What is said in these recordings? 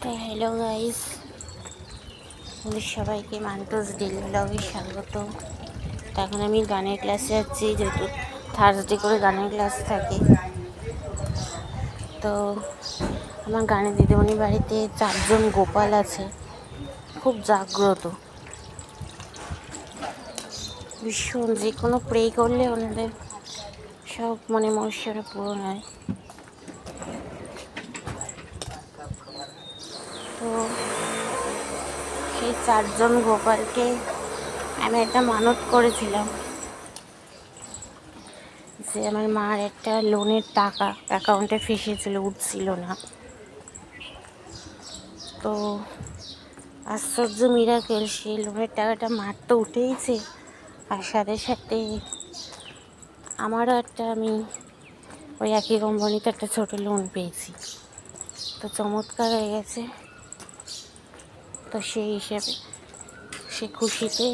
তো hello guys, আমাদের সবাইকে মান্টুস ডেলি ব্লগে স্বাগত। তো এখন আমি গানের ক্লাসে যাচ্ছি, যেহেতু থার্সডে করে গানের ক্লাস থাকে। তো আমার গানের দিদিমণির বাড়িতে 4জন গোপাল আছে, খুব জাগ্রত, ভীষণ। যে কোনো প্রে করলে ওনাদের সব মনস্কামনা পূরণ হয়। তো সেই 4জন গোপালকে আমি একটা মানত করেছিলাম যে আমার মার একটা লোনের টাকা অ্যাকাউন্টে ফেসেছিল, উঠছিল না। তো আশ্চর্য মিরাকেল, সেই লোনের টাকাটা মার তো উঠেইছে, আর সাথে সাথে আমারও আমি ওই একই কোম্পানিতে একটা ছোটো লোন পেয়েছি। তো চমৎকার হয়ে গেছে। তো সেই হিসেবে সে খুশিতে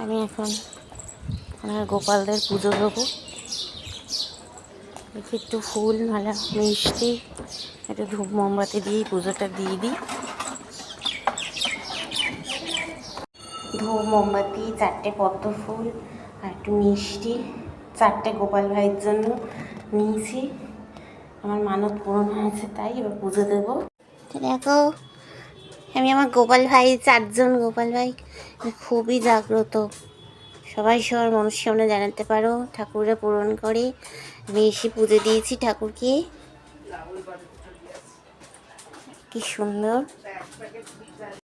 আমি এখন ওনার গোপালদের পুজো দেবো। একটু ফুল মালা মিষ্টি একটু ধূপ মোমবাতি দিয়েই পুজোটা দিয়ে দিই। ধূপ মোমবাতি, 4টে পদ্ম ফুল আর একটু মিষ্টি 4টে গোপাল ভাইয়ের জন্য নিয়েছি। আমার মানত পূরণ হয়েছে, তাই এবার পুজো দেবো। দেখো, আমি আমার গোপাল ভাই, 4জন গোপাল ভাই খুবই জাগ্রত। সবাই সবার মনস্কামনা জানাতে পারো, ঠাকুররা পূরণ করে। আমি এসে পুজো দিয়েছি ঠাকুরকে, কি সুন্দর।